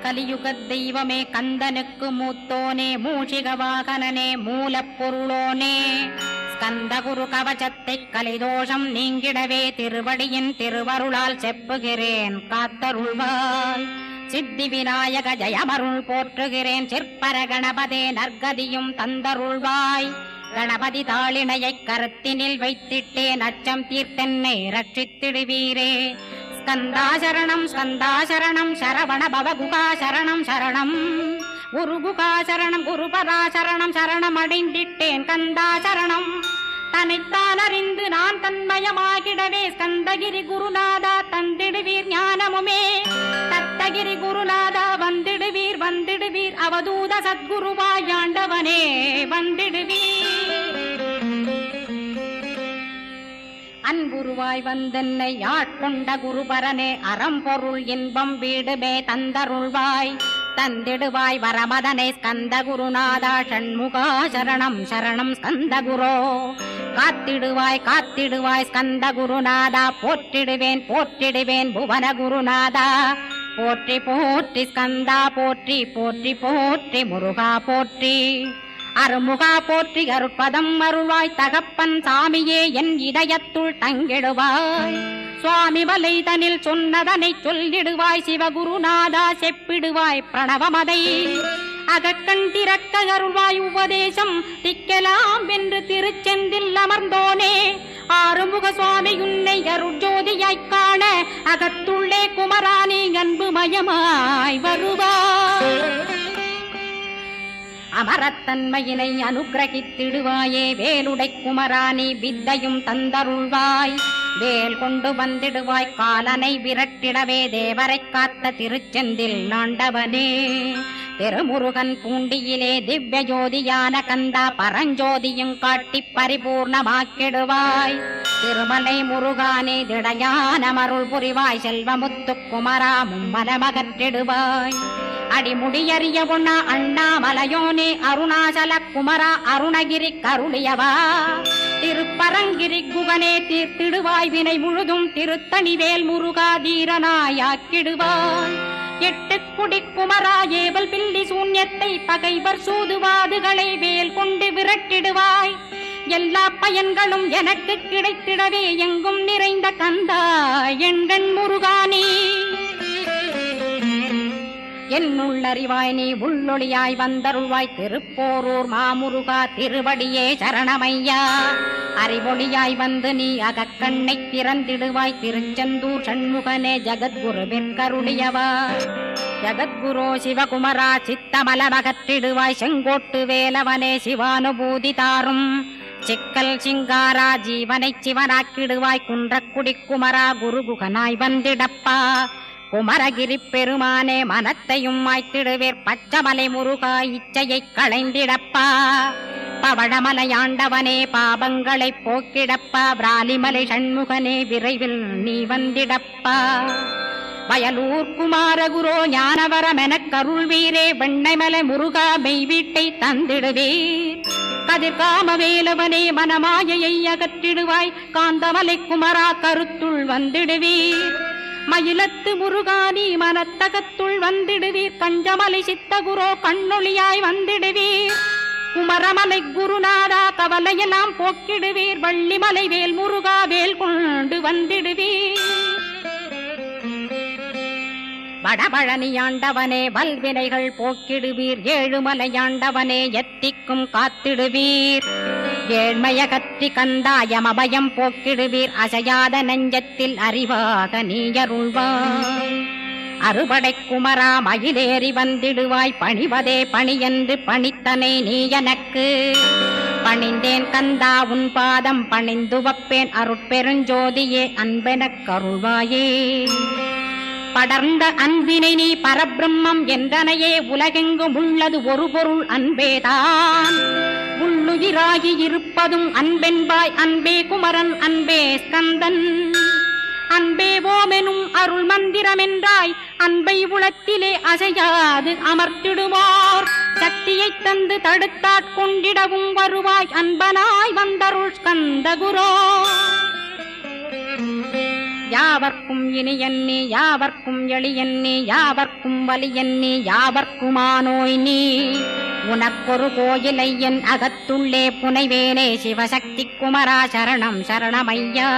கலியுக தெய்வமே கந்தனுக்கு மூத்தோனே மூஷிக வாகனனே மூலப்பொருளோனே ஸ்கந்தகுரு கவசத்தை கலிதோஷம் நீங்கிடவே திருவடியின் திருவருளால் செப்புகிறேன் காத்தருள்வாய். சித்தி விநாயக ஜயமருள் போற்றுகிறேன் சிற்பர கணபதே நற்கதியும் தந்தருள்வாய். கணபதி தாளினையை கருத்தினில் வைத்திட்டேன் அச்சம் தீர்த்தென்னை ரட்சித்திடுவீரே. ஸ்கந்தாசரணம் ஸ்கந்தாசரணம் சரவண பவகுகாசரணம் சரணம் குருகுகாசரணம் குருபராசரணம் சரணம் அடைந்திட்டேன் கந்தாசரணம். தன்னைத்தான் அறிந்து நான் தன்மயமாகிடவே ஸ்கந்தகிரி குருநாதா தந்திடுவீர் ஞானமுமே. தத்தகிரி குருநாதா வந்திடுவீர் வந்திடுவீர் அவதூத சத்குருவாயாண்டவனே வந்திடுவீர். அன்புருவாய் வந்தென்னை ஆட்கொண்ட குருபரனே அறம்பொருள் இன்பம் வீடுமே தந்தருள்வாய். தந்திடுவாய் வரமதனை ஸ்கந்த குருநாதா ஷண்முகா சரணம் சரணம் ஸ்கந்த குரோ. காத்திடுவாய் காத்திடுவாய் ஸ்கந்த குருநாதா போற்றிடுவேன் போற்றிடுவேன் புவன குருநாதா. போற்றி போற்றி ஸ்கந்தா போற்றி போற்றி போற்றி முருகா போற்றி. அருமுகா போற்றி அருட்பதம் அருள்வாய் தகப்பன் சாமியே என் இதயத்துள் தங்கிடுவாய். சுவாமி மலை தனில் சொன்னதனை சொல்லிடுவாய் சிவகுருநாதா செப்பிடுவாய் பிரணவமதை. அகக்கண் திறக்க அருள்வாய் உபதேசம் திக்கலாம் என்று திருச்செந்தில் அமர்ந்தோனே. ஆறுமுக சுவாமி உன்னை அருட்ஜோதியாய்க் காண அகத்துள்ளே குமராணி அன்புமயமாய் வருவாய். அமரத்தன்மையினை அனுகிரகித்திடுவாயே வேலுடை குமராணி வித்தையும் தந்தருள்வாய். வேல் கொண்டு வந்திடுவாய் காலனை விரட்டிடவே தேவரை காத்த திருச்செந்தில் நாண்டவனே. திருமுருகன் பூண்டியிலே திவ்ய ஜோதியான கந்தா பரஞ்சோதியும் காட்டி பரிபூர்ணமாக்கிடுவாய். திருமலை முருகானே திடையான மருள் புரிவாய் செல்வமுத்து குமரா மும்மலமகற்றிடுவாய். அடிமுடியறிய உண்ணா அண்ணாமலையோனே அருணாசல குமரா அருணகிரி கருளியவா. திருப்பரங்கிரி குகனே தீர்த்திடுவாய் வினை முழுதும் திருத்தணிவேல் முருகா தீரனாயாக்கிடுவாய். எட்டு குடி குமரா ஏவல் பில்லி சூன்யத்தை பகைவர் சூதுவாதுகளை வேல் கொண்டு விரட்டிடுவாய். எல்லா பயன்களும் எனக்கு கிடைத்திடவே எங்கும் நிறைந்த கந்தா எண்கண் முருகானே. என்னுள்ளறிவாய் நீ உள்ளொளியாய் வந்தருள்வாய் திருப்போரூர் மாமுருகா திருவடியே சரணமையா. அறிவொளியாய் வந்து நீ அகக்கண்ணை திறந்திடுவாய் திருச்செந்தூர் சண்முகனே ஜகத்குருவின் கருளியவா. ஜகத்குரோ சிவகுமரா சித்தமலமகற்றிடுவாய் செங்கோட்டு வேலவனே சிவானுபூதி தாரும். சிக்கல் சிங்காரா ஜீவனை சிவனாக்கிடுவாய் குன்றக்குடி குமரா குருகுகனாய் வந்திடப்பா. குமரகிரி பெருமானே மனத்தையும் மாய்த்திடுவேர் பச்சமலை முருகா இச்சையை களைந்திடப்பா. பவழமலையாண்டவனே பாபங்களை போக்கிடப்பா. பிராலிமலை சண்முகனே விரைவில் நீ வந்திடப்பா. வயலூர் குமாரகுரோ ஞானவரமெனக் கருள்வீரே வெண்ணைமலை முருகா மெய் வீட்டை தந்திடுவீர். கதிர்காம வேலவனே மனமாயையை அகற்றிடுவாய் காந்தமலை குமரா கருத்துள் வந்திடுவீர். மயிலத்து முருகானி மனத்தகத்துள் வந்திடுவீர். கஞ்சமலை சித்தகுரோ கண்ணொளியாய் வந்திடுவீர். குமரமலை குருநாதா கவலையெல்லாம் போக்கிடுவீர். வள்ளிமலை வேல் முருகா வேல் கொண்டு வந்திடுவீர். வடபழனியாண்டவனே வல்வினைகள் போக்கிடுவீர். ஏழுமலையாண்டவனே எத்திக்கும் காத்திடுவீர். ஏழ்மையகற்றி கந்தாயம் அபயம் போக்கிடுவீர். அசையாத நெஞ்சத்தில் அறிவாக நீயருள்வாய். அறுபடை குமரா மயிலேறி வந்திடுவாய். பணிவதே பணியென்று பணித்தனை நீ எனக்கு. பணிந்தேன் கந்தா உன் பாதம் பணிந்து வப்பேன் அருட்பெருஞ்சோதியே அன்பெனக் கருள்வாயே. படர்ந்த அன்பினை நீ பரபிரம்மம் என்றனையே உலகெங்கும் உள்ளது ஒரு பொருள் அன்பேதான். உள்ளுயிராகி இருப்பதும் அன்பென்பாய் அன்பே குமரன் அன்பே ஸ்கந்தன். அன்பே ஓமெனும் அருள் மந்திரமென்றாய் அன்பை உளத்திலே அசையாது அமர்த்திடுவார். சக்தியை தந்து தடுத்தாட்கொண்டிடவும் வருவாய் அன்பனாய் வந்தருள் ஸ்கந்த குரோ. யா யாவர்க்கும் இனியன் நீ யாவர்க்கும் எளியன் நீ யாவர்க்கும் வலியன் நீ யாவர்க்குமானோய் நீ உனக்கொரு கோயிலை என் அகத்துள்ளே புனைவேனே சிவசக்தி குமரா சரணம் சரணமையா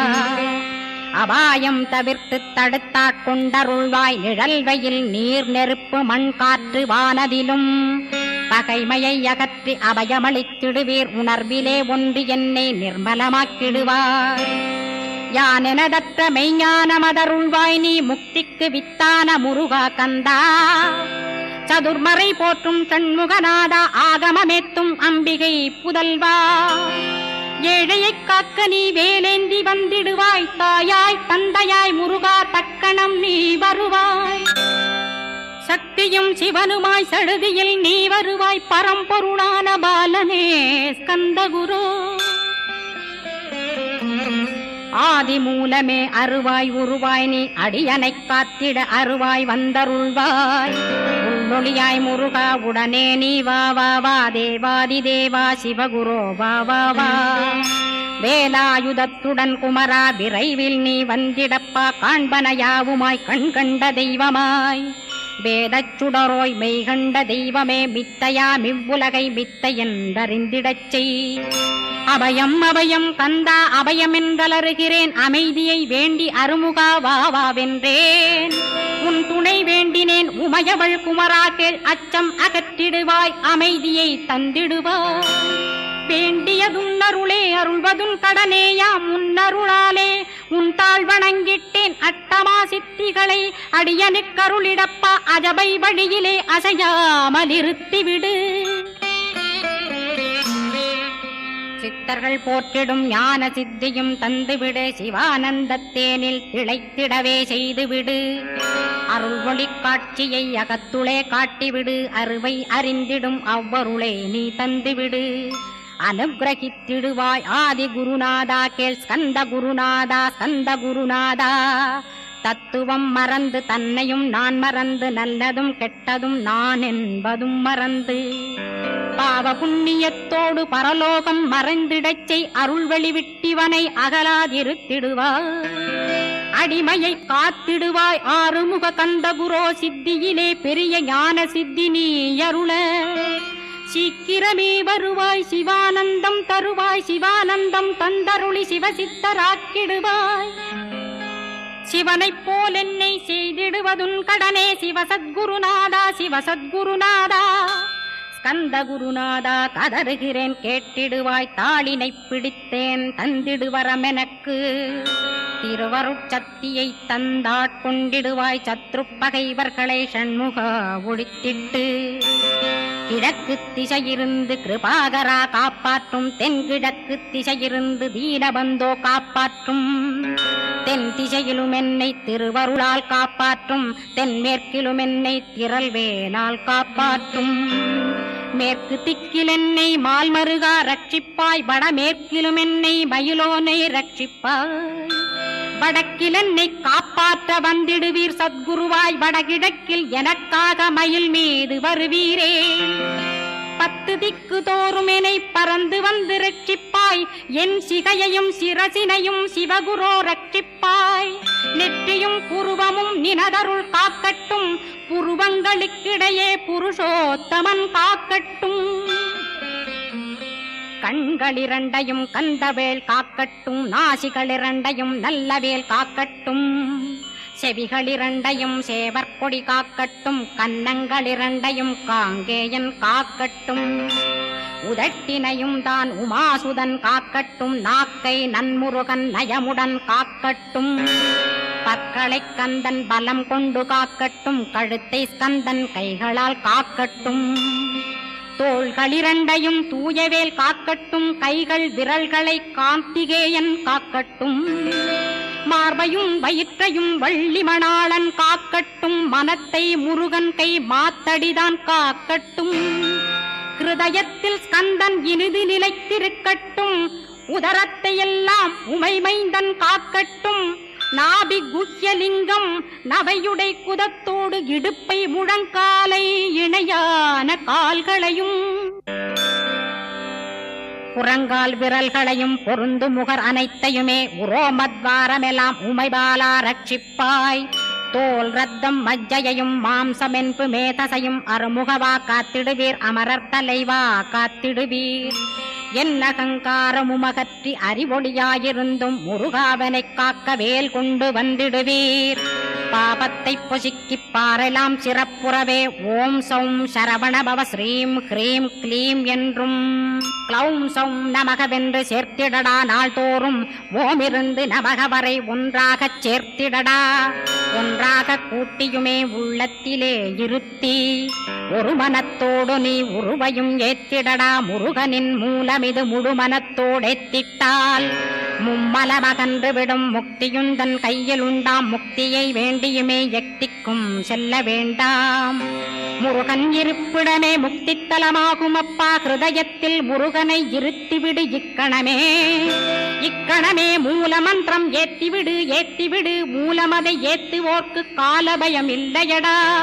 அபாயம் தவிர்த்து தடுத்தாட்கொண்டருள்வாய் நிழல்வையில் நீர் நெருப்பு மண் காற்று வானதிலும் பகைமையை அகற்றி அபயமளித்திடுவீர் உணர்விலே ஒன்று என்னை நிர்மலமாக்கிடுவார் யானெனதற்ற மெய்ஞானமதருள்வாய் நீ முக்திக்கு வித்தான முருகா கந்தா சதுர்மறை போற்றும் சண்முகநாதா ஆகமமேத்தும் அம்பிகை புதல்வா ஏழையை காக்க நீ வேலேந்தி வந்திடுவாய் தாயாய் தந்தையாய் முருகா தக்கணம் நீ வருவாய் சக்தியும் சிவனுமாய் சடுதியில் நீ வருவாய் பரம்பொருளான பாலனே ஸ்கந்தகுரு ஆதி மூலமே அருவாய் உருவாய் நீ அடியனை காத்திட அருவாய் வந்தருள்வாய் உள்ளொளியாய் முருகா உடனே நீ வா வா வா தேவாதி தேவா சிவகுரோ வா வா வா வேலாயுதத்துடன் குமரா விரைவில் நீ வந்திடப்பா காண்பன யாவுமாய் கண் கண்ட தெய்வமாய் வேதச் சுடரோய் மெய்கண்ட தெய்வமே மித்தையா மிவ்வுலகை மித்தை என்றறிந்திடச் செய் அபயம் அபயம் கந்தா அபயம் என்றலறுகிறேன் அமைதியை வேண்டி அருமுகா வாவென்றேன் உன் துணை வேண்டினேன் உமையவள் குமரா கேள் அச்சம் அகற்றிடுவாய் அமைதியை தந்திடுவாய் வேண்டியதுன்னருளே அருள்வதும் கடனேயா முன்னருளாலே உன் தாழ் வணங்கிட்டேன் அட்டமா சித்திகளை அடியனுக்கருளிடப்பா அஜபை வழியிலே அசையாமல் இருத்திவிடு சித்தர்கள் போற்றிடும் ஞான சித்தியும் தந்துவிடு சிவானந்தத்தேனில் திளைத்திடவே செய்துவிடு அருள் ஒளி காட்சியை அகத்துளே காட்டிவிடு அருவை அறிந்திடும் அவ்வருளே நீ தந்துவிடு அனுகிரகித்திடுவாய் ஆதி குருநாதா கேள் ஸ்கந்த குருநாதா ஸ்கந்த குருநாதா தத்துவம் மறந்து தன்னையும் நான் மறந்து நல்லதும் கெட்டதும் நான் என்பதும் மறந்து பாவ புண்ணியத்தோடு பரலோகம் மறைந்திடச்சை அருள் வெளிவிட்டிவனை அகலாதிருத்திடுவாய் அடிமையை காத்திடுவாய் ஆறுமுக கந்தகுரோ சித்தியிலே பெரிய ஞான சித்தி நீ அருள சீக்கிரமே வருவாய் சிவானந்தம் தருவாய் சிவானந்தம் தந்தருளி சிவசித்தராக்கிடுவாய் சிவனைப் போல் என்னை செய்திடுவதுன் கடனே சிவசத்குருநாதா சிவசத்குருநாதா ஸ்கந்த குருநாதா கதறுகிறேன் கேட்டிடுவாய் தாளினை பிடித்தேன் தந்திடுவரமெனக்கு திருவருட்சக்தியை தந்தாட்கொண்டிடுவாய் சத்ரு பகைவர்களை ஷண்முகா ஒழித்திட்டு கிழக்கு திசையிருந்து கிருபாகரா காப்பாற்றும் தென்கிழக்கு திசையிருந்து தீனபந்தோ காப்பாற்றும் தென் திசையிலும் என்னை திருவருளால் காப்பாற்றும் தென்மேற்கிலும் என்னை திரள்வேலால் காப்பாற்றும் மேற்கு திக்கில் என்னை மால்மருகா ரட்சிப்பாய் வடமேற்கிலும் என்னை மயிலோனை ரட்சிப்பாய் வடக்கில் என்னை காப்பாற்ற வந்திடுவீர் சத்குருவாய் வடகிழக்கில் எனக்காக மயில் மீது வருவீரே 10 திக்கு தோறும் என்னை பறந்து வந்து ரட்சிப்பாய் என் சிகையையும் சிரசினையும் சிவகுரோ ரட்சிப்பாய் நெற்றியும் புருவமும் நினதருள் காக்கட்டும் புருவங்களுக்கிடையே புருஷோத்தமன் காக்கட்டும் கண்களிரண்டையும் கந்தவேல் காக்கட்டும் நாசிகளிரண்டையும் நல்லவேல் காக்கட்டும் செவிகளிரண்டையும் சேவற்கொடி காக்கட்டும் கன்னங்களிரண்டையும் காங்கேயன் காக்கட்டும் உதட்டினையும் தான் உமாசுதன் காக்கட்டும் நாக்கை நன்முருகன் நயமுடன் காக்கட்டும் பற்களை கந்தன் பலம் கொண்டு காக்கட்டும் கழுத்தை ஸ்கந்தன் கைகளால் காக்கட்டும் தோள்களிரண்டையும் தூயவேல் காக்கட்டும் கைகள் விரல்களை கார்த்திகேயன் காக்கட்டும் மார்பையும் வயிற்றையும் வள்ளி மணாளன் காக்கட்டும் மனத்தை முருகன் கை மாத்தடிதான் காக்கட்டும் ஹிருதயத்தில் ஸ்கந்தன் இனிது நிலைத்திருக்கட்டும் உதரத்தை எல்லாம் உமைமைந்தன் காக்கட்டும் நாபி குஹ்யலிங்கம் நவையுடை குதத்தோடு இடுப்பை முழங்காலை இணையான கால்களையும் புறங்கால் விரல்களையும் பொருந்து முகர் அனைத்தையுமே உரோமத்வாரமெல்லாம் உமைபாலா ரட்சிப்பாய். தோல் ரத்தம் மஜ்ஜையையும் மாம்சமென்பு மேதசையும் அருமுகவா காத்திடுவீர். அமரர் தலைவா காத்திடுவீர். என் அகங்காரமுமகற்றி அறிவொளியாயிருந்தும் முருகாவனைக் காக்க வேல் கொண்டு வந்திடுவீர். பாபத்தை பொசுக்கிப் பாரெலாம் சிறப்புறவே ஓம் சௌம் சரவணபவ ஸ்ரீம் ஹ்ரீம் க்ளீம் என்றும் க்ளௌம் சௌம் நமகவென்று சேர்த்திடடா. நாள்தோறும் ஓமிருந்து நமக வரை ஒன்றாகச் சேர்த்திடடா. ஒன்றாக கூட்டியுமே உள்ளத்திலே இருத்தி ஒரு மனத்தோடு நீ உருவையும் ஏத்திடடா. முருகனின் மூலமிது முழு மனத்தோடேத்திட்டால் மும்மலமகன்று விடும். முக்தியுந்தன் கையில் உண்டாம். முக்தியை வேண்டியுமே எக்திக்கும் செல்ல வேண்டாம். முருகன் இருப்பிடமே முக்தித்தலமாகும் அப்பா. ஹிருதயத்தில் முருகனை இருத்திவிடு இக்கணமே. இக்கணமே மூலமந்திரம் ஏத்திவிடு ஏத்திவிடு. மூலமதை ஏத்துவோர்க்கு காலபயம் இல்லையடா.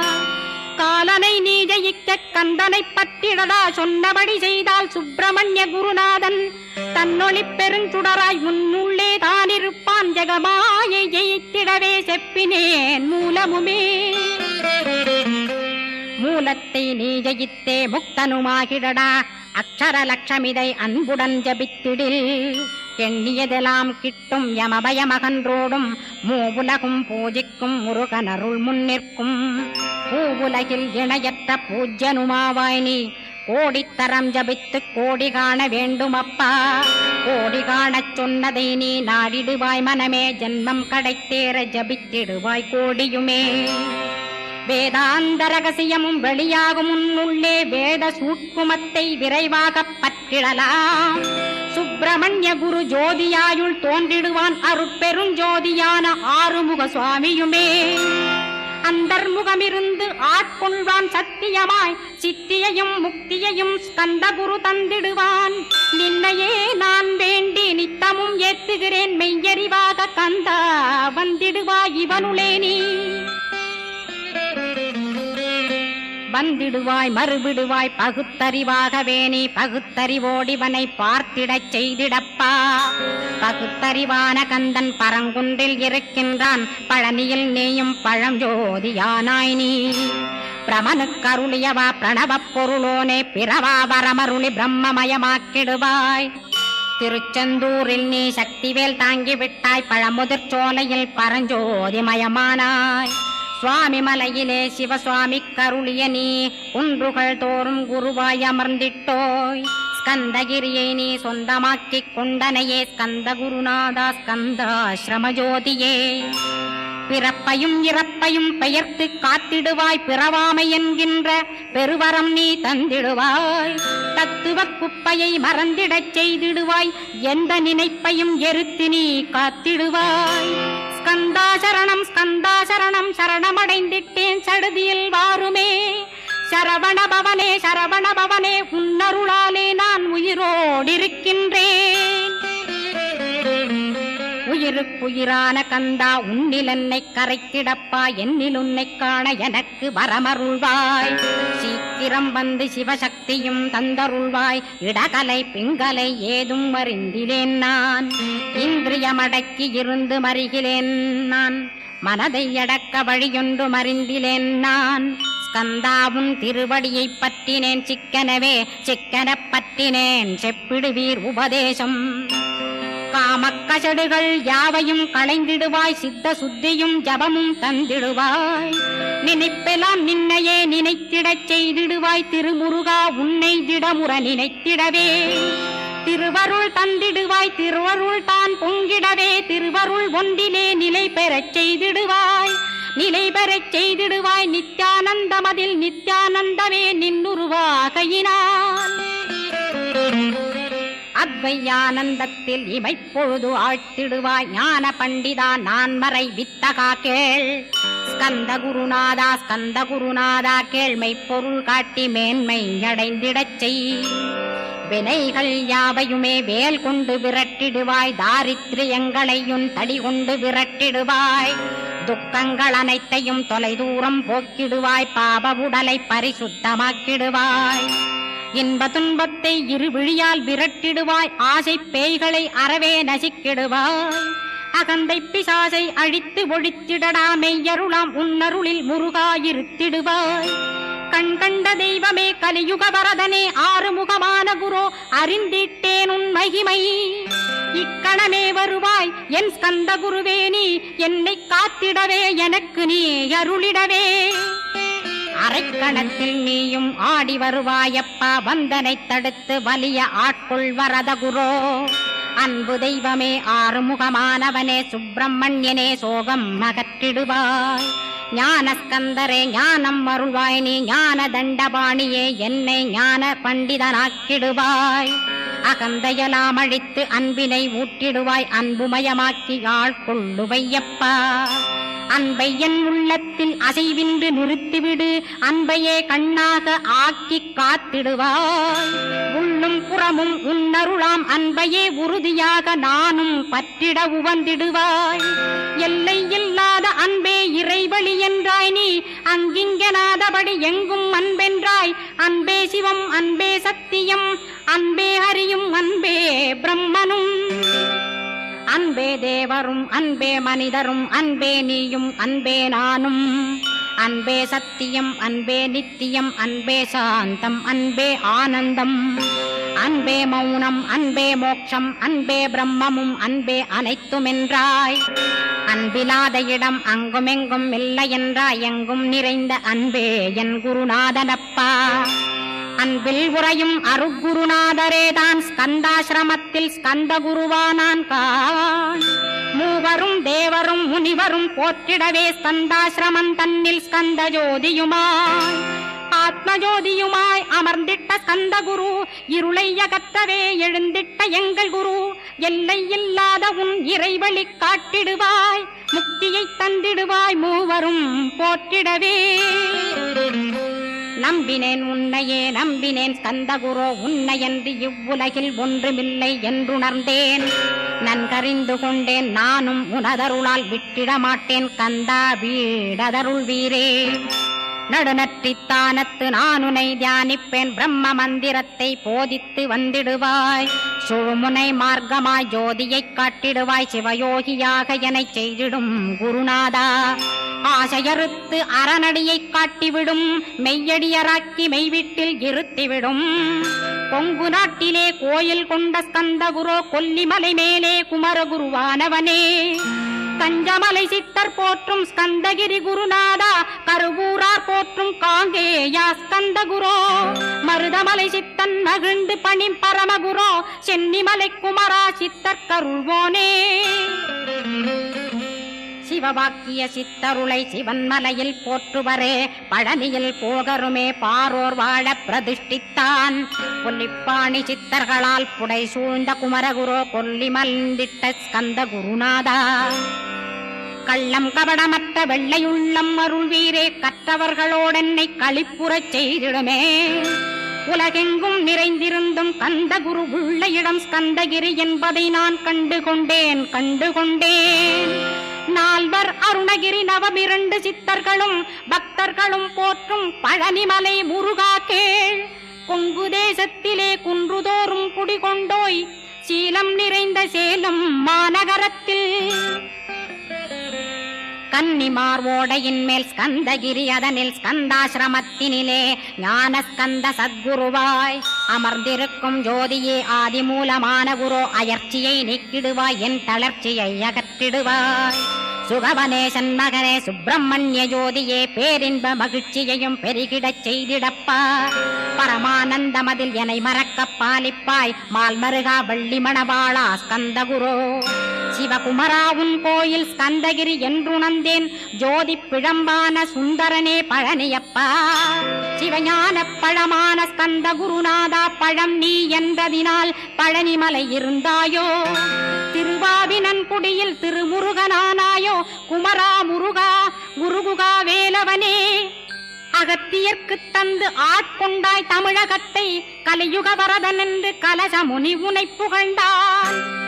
காலனை நீ ஜெயிக்க கந்தனை பற்றிடடா. சொன்னபடி செய்தால் சுப்பிரமணிய குருநாதன் தன்னொளி பெருஞ்சுடராய் முன்னுள்ளே தானிருப்பான். ஜெகமாயை ஜெயித்திடவே செப்பினேன் மூலமுமே. மூலத்தை நீ ஜெயித்தே முக்தனுமாகிடடா. அக்ஷர லட்சமிதை அன்புடன் ஜபித்திடில் எண்ணியதெல்லாம் கிட்டும். யமபயமகன்றோடும் மூவுலகும் பூஜிக்கும் முருகனருள் முன்னிற்கும். பூவுலகில் இணையற்ற பூஜ்யனுமாவாய் நீ. கோடித்தரம் ஜபித்து கோடி காண வேண்டுமப்பா. கோடி காணச் சொன்னதை நீ நாடிடுவாய் மனமே. ஜென்மம் கடைத்தேற ஜபித்திடுவாய் கோடியுமே. வேதாந்த ரகசியமும் வெளியாகும் உன்னுள்ளே. வேத சூட்குமத்தை விரைவாகப் பற்றிடலாம். சுப்பிரமணிய குரு ஜோதியாயுள் தோன்றிடுவான். அருட்பெருஞ்சோதியான ஆறுமுக சுவாமியுமே. அந்தர்முகமிருந்து ஆட்கொள்வான் சத்தியமாய். சித்தியையும் முக்தியையும் ஸ்கந்த குரு தந்திடுவான். நின்னையே நான் வேண்டி நித்தமும் ஏத்துகிறேன் மெய்யறிவாக. கந்தா வந்திடுவாய் இவனுளே நீ. வந்திடுவாய் மறுவிடுவாய் பகுத்தறிவாகவே நீ. பகுத்தறிவோடிவனை பார்த்திடச் செய்திடப்பா. பகுத்தறிவான கந்தன் பரங்குன்றில் இருக்கின்றான். பழனியில் நீயும் பழஞ்சோதியானாய் நீ. பிரமனுக்கருளியவா பிரணவப் பொருளோனே. பிறவா வரமருளி பிரம்மமயமாக்கிடுவாய். திருச்செந்தூரில் நீ சக்திவேல் தாங்கிவிட்டாய். பழமுதிர் சோலையில் பரஞ்சோதிமயமானாய். சுவாமி மலையிலே சிவசுவாமி கருளிய நீ. குன்றுகள் தோறும் குருவாய் அமர்ந்திட்டோய். ஸ்கந்தகிரியை நீ சொந்தமாக்கிக் கொண்டனையே. ஸ்கந்த குருநாதா ஸ்கந்தாஸ்ரமஜோதியே. பிறப்பையும் இறப்பையும் பெயர்த்து காத்திடுவாய். பிறவாமை என்கின்ற பெருவரம் நீ தந்திடுவாய். தத்துவ குப்பையை மறந்திடச் செய்திடுவாய். எந்த நினைப்பையும் எரித்து நீ காத்திடுவாய். ஸ்கந்தா சரணம் ஸ்கந்தா சரணம். சரணமடைந்திட்டேன் சடுதியில் வாருமே. சரவண பவனே சரவண பவனே. உன்னருளாலே நான் உயிரோடிருக்கின்றேன். உயிருக்குயிரான கந்தா உன்னில் என்னை கரைத்திடப்பா. என்னில் உன்னை காண எனக்கு வரமருள்வாய். சீக்கிரம் வந்து சிவசக்தியும் தந்தருள்வாய். இடகலை பிங்கலை ஏதும் அறிந்திலேன் நான். இந்திரியமடக்கி இருந்து மறிகிலேன் நான். மனதை அடக்க வழியொன்று மறிந்திலேன் நான். ஸ்கந்தாவும் திருவடியை பற்றினேன் சிக்கனவே. சிக்கனப் பற்றினேன் செப்பிடுவீர் உபதேசம். காமக்கசடுகள் யாவையும் களைந்திடுவாய். சித்த சுத்தியும் ஜபமும் தந்திடுவாய். நினைப்பெல்லாம் நின்னையே நினைத்திடச் செய்திடுவாய். திருமுருகா உன்னை திடமுற நினைத்திடவே திருவருள் தந்திடுவாய். திருவருள் தான் பொங்கிடவே திருவருள் ஒன்றிலே நிலை பெறச் செய்திடுவாய். நிலை பெறச் செய்திடுவாய். நித்யானந்தமதில் நித்யானந்தமே நின்னுருவாகையினால். அத்வையானந்தத்தில் இமைப்பொழுது ஆழ்த்திடுவாய். ஞான பண்டிதா நான் மறை வித்தகா கேள். ஸ்கந்த குருநாதா கேள்மை பொருள் காட்டி மேன்மை அடைந்திடச் செய். வினைகள் யாவையுமே வேல் கொண்டு விரட்டிடுவாய். தாரித்ரியங்களையும் தடி கொண்டு விரட்டிடுவாய். துக்கங்கள் அனைத்தையும் தொலை தூரம் போக்கிடுவாய். பாப உடலை பரிசுத்தமாக்கிடுவாய். இன்ப துன்பத்தை இருவிழியால் விரட்டிடுவாய், ஆசை பேய்களை அறவே நசிக்கிடுவாய். அகந்தை பிசாசை அழித்து ஒழித்திடடா, மெய்யருளாம் உன்னருளில் முருகாயிருத்திடுவாய். கண் கண்ட தெய்வமே கலியுக வரதனே, ஆறுமுகமான குரோ அறிந்திட்டேன் உன் மகிமை. இக்கணமே வருவாய் என் ஸ்கந்த குருவே, நீ என்னை காத்திடவே எனக்கு நீ அருளிடவே. அரைக்கணத்தில் நீயும் ஆடி வருவாயப்பா, வந்தனை தடுத்து வலிய ஆட்கொள் வரத குரோ. அன்பு தெய்வமே ஆறுமுகமானவனே, சுப்பிரமணியனே சோகம் அகற்றிடுவாய். ஞானஸ்கந்தரே ஞானம் அருள்வாய், நீ ஞான தண்டபாணியே என்னை ஞான பண்டிதனாக்கிடுவாய். அகந்தையலாம் அழித்து அன்பினை ஊட்டிடுவாய், அன்புமயமாக்கி ஆட்கொள்ளுவையப்பா. அன்பை என் உள்ளத்தில் அசைவின்று நிறுத்திவிடு, அன்பையே கண்ணாக ஆக்கி காத்திடுவாய். உள்ளும் புறமும் உன்னருளாம் அன்பையே உறுதியாக நானும் பற்றிட உவந்திடுவாய். எல்லை இல்லாத அன்பே இறைவழி என்றாய் நீ, அங்கிங்கனாதபடி எங்கும் அன்பென்றாய். அன்பே சிவம் அன்பே சத்தியம் அன்பே ஹரியும் அன்பே பிரம்மனும். அன்பே தேவரும் அன்பே மனிதரும் அன்பே நீயும் அன்பே நானும். அன்பே சத்தியம் அன்பே நித்தியம் அன்பே சாந்தம் அன்பே ஆனந்தம். அன்பே மௌனம் அன்பே மோட்சம் அன்பே பிரம்மமும் அன்பே அனைத்துமென்றாய். அன்பிலாத இடம் அங்குமெங்கும் இல்லை என்றாய், எங்கும் நிறைந்த அன்பே என் குருநாதனப்பா. அன்பில் உறையும் அருகுருநாதரேதான் ஸ்கந்தாசிரமத்தில் ஸ்கந்த குருவானான் கான். மூவரும் தேவரும் முனிவரும் போற்றிடவே ஸ்கந்தாசிரமம் தன்னில் ஸ்கந்த ஜோதியுமாய் ஆத்மஜோதியுமாய் அமர்ந்திட்ட ஸ்கந்த குரு. இருளை அகற்றவே எழுந்திட்ட எங்கள் குரு. எல்லை இல்லாத உன் இறைவழி காட்டிடுவாய், முக்தியை தந்திடுவாய் மூவரும் போற்றிடவே. நம்பினேன் உன்னையே நம்பினேன் ஸ்கந்தகுரோ, உன்னையன்று இவ்வுலகில் ஒன்றுமில்லை என்றுணர்ந்தேன். நன்கறிந்து கொண்டேன் நானும் உனதருளால் விட்டிட மாட்டேன் கந்தா வீடதருள் வீரே. நடுநற்றித்தானத்து நான் உனை தியானிப்பேன், பிரம்ம மந்திரத்தை போதித்து வந்திடுவாய். சுழுமுனை மார்க்கமாய் ஜோதியைக் காட்டிடுவாய், சிவயோகியாக எனச் செய்திடும் குருநாதா. ஆசையறுத்து அறநடியை காட்டிவிடும், மெய்யடியராக்கி மெய்வீட்டில் இருத்திவிடும். கொங்கு நாட்டிலே கோயில் கொண்ட ஸ்கந்தகுரோ, கொல்லிமலை மேலே குமரகுருவானவனே. கஞ்சமலை சித்தர் போற்றும் ஸ்கந்தகிரி குருநாதா, கருவூரார் போற்றும் காங்கேயா ஸ்கந்தகுரோ. மருதமலை சித்தன் மகிழ்ந்து பணி பரமகுரோ, சென்னிமலை குமரா சித்தர் கருள்வோனே. சிவவாக்கிய சித்தருளை சிவன்மலையில் போற்றுவரே, பழனியில் போகருமே பாரோர் வாழ பிரதிஷ்டித்தான். கொல்லிப்பாணி சித்தர்களால் புடை சூழ்ந்த குமரகுரோ, கொல்லி மல்ந்திட்ட ஸ்கந்த குருநாதா. கள்ளம் கபடமற்ற வெள்ளையுள்ளம் அருள் வீரே, கற்றவர்களோடென்னை களிப்புறச் செய்திடுமே. உலகெங்கும் நிறைந்திருந்தும் கந்த குரு உள்ள இடம் ஸ்கந்தகிரி என்பதை நான் கண்டுகொண்டேன். நால்வர் அருணகிரி நவமிரண்டு சித்தர்களும் பக்தர்களும் போற்றும் பழனிமலை முருகா கேள். கொங்கு தேசத்திலே குன்றுதோறும் குடிகொண்டோய், சீலம் நிறைந்த சேலம் மாநகரத்தில். கன்னிமார் ஓடையின் மேல் ஸ்கந்தகிரி, அதனில் ஸ்கந்தாசிரமத்தினிலே ஞான ஸ்கந்த சத்குருவாய் அமர்ந்திருக்கும் ஜோதியே ஆதிமூலமான குரு. அயற்சியை நீக்கிடுவாய், என் தளர்ச்சியை அகற்றிடுவாய். சுகவனேசன் மகனே சுப்பிரமணிய ஜோதியே, பேரின்ப மகிழ்ச்சியையும் பெருகிடச் செய்திடப்பா. பரமானந்தமதில் என்னை மறக்க பாலிப்பாய், மால்மருகா வள்ளி மணவாளா ஸ்கந்தகுரோ. சிவகுமரா உன் கோயில் ஸ்கந்தகிரி என்றுணர்ந்தேன், ஜோதி பிழம்பான சுந்தரனே பழனியப்பா. சிவஞான பழமான ஸ்கந்த குருநாதா, பழம் நீ என்றதினால் பழனிமலை இருந்தாயோ. திருவாவினன் குடியில் திருமுருகனானாயோ, குமரா முருகா குருகுகா வேலவனே. அகத்தியர்க்கு தந்து ஆட்கொண்டாய் தமிழகத்தை, கலியுக வரதன் என்று கலசமுனி உனை புகழ்ந்தான்.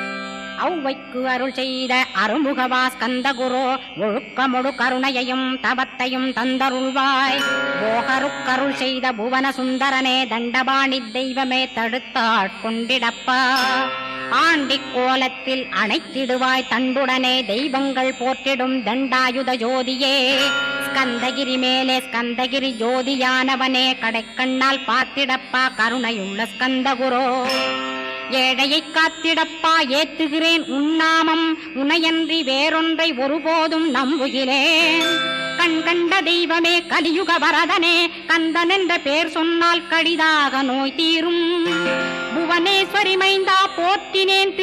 ஔவைக்கு அருள் செய்த அருமுகவா ஸ்கந்தகுரு ஒழுக்கமொடு கருணையையும் தவத்தையும் தந்தருள்வாய். போகருக்கருள் செய்த புவன சுந்தரனே தண்டபாணி தெய்வமே தடுத்தாட்கொண்டிடப்பா. ஆண்டி கோலத்தில் அணைத்திடுவாய் தண்டுடனே தெய்வங்கள் போற்றிடும் தண்டாயுத ஜோதியே. ஸ்கந்தகிரி மேலே ஸ்கந்தகிரி ஜோதியானவனே கடைக்கண்ணால் பார்த்திடப்பா கருணையுள்ள ஸ்கந்தகுரோ. ஏழையை காத்திடப்பா ஏத்துகிறேன் உன்னாமம் உனையன்றி வேறொன்றை ஒருபோதும் நம்புகிறேன். கண் கண்ட தெய்வமே கலியுக வரதனே கந்தன் என்ற பேர் சொன்னால் கடிதாக நோய் தீரும். புவனேஸ்வரி மைந்தா போற்றினேன்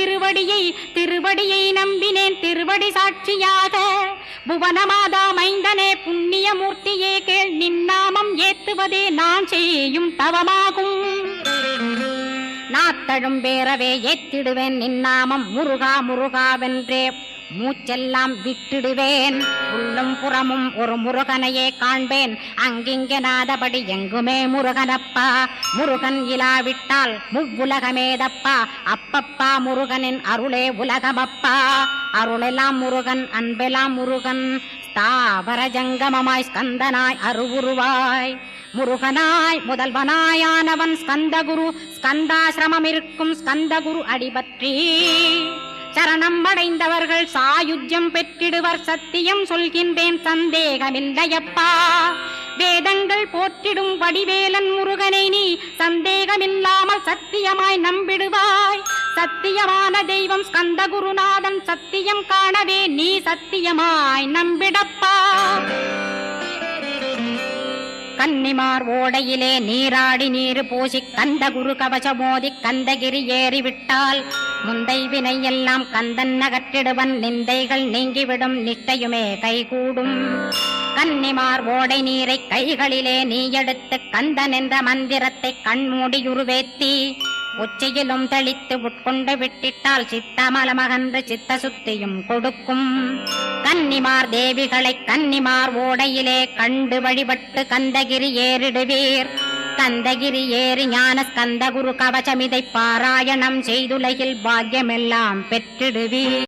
திருவடியை நம்பினேன் திருவடி சாட்சியாக. புவனமாதா மைந்தனே புண்ணியமூர்த்தியே கேள் நின்னாமம் ஏத்துவதே நான் செய்யும் தவமாகும். நாத்தழும் பேரவே ஏத்திடுவேன் நின்னாமம் முருகா முருகாவென்றே மூச்செல்லாம் விட்டிடுவேன். உள்ளும் புறமும் ஒரு முருகனையே காண்பேன் அங்கிங்கனாதபடி எங்குமே முருகனப்பா. முருகன் இலாவிட்டால் முவ்வுலகமேதப்பா. அப்பப்பா முருகனின் அருளே உலகமப்பா. அருளெல்லாம் முருகன் அன்பெல்லாம் முருகன் ஸ்தாவர ஜங்கமமாய் ஸ்கந்தனாய் அருவுருவாய். முருகனாய் முதல்வனாயானவன் ஸ்கந்தகுரு. ஸ்கந்தாசிரமம் இருக்கும் ஸ்கந்தகுரு அடிபற்றி சரணம் அடைந்தவர்கள் சாயுஜ்யம் பெற்றிடுவர். சத்தியம் சொல்கின்றேன் சந்தேகமில்லையப்பா. வேதங்கள் போற்றிடும் வடிவேலன் முருகனை நீ சந்தேகமில்லாமல் சத்தியமாய் நம்பிடுவாய். சத்தியமான தெய்வம் ஸ்கந்தகுருநாதன் சத்தியம் காணவே நீ சத்தியமாய் நம்பிடப்பா. கன்னிமார் ஓடையிலே நீராடி நீர் பூசி கந்தகுரு கவசமோதி கந்தகிரி ஏறிவிட்டால் முந்தை வினை எல்லாம் கந்தன் நகற்றிடுவன். நிந்தைகள் நீங்கிவிடும் நிஷ்டையுமே கைகூடும். கன்னிமார் ஓடை நீரை கைகளிலே நீ எடுத்து கந்தன் என்ற மந்திரத்தை கண்மூடியுருவேத்தி உச்சியிலும் தெளித்து உட்கொண்டு விட்டிட்டால் சித்தமலமகன்று சித்த சுத்தியும் கொடுக்கும். கன்னிமார் தேவிகளை கன்னிமார் ஓடையிலே கண்டு வழிபட்டு கந்தகிரி ஏறிடுவீர். கந்தகிரி ஏறி ஞான ஸ்கந்தகுரு கவசமிதை பாராயணம் செய்துலகில் பாக்கியமெல்லாம் பெற்றிடுவீர்.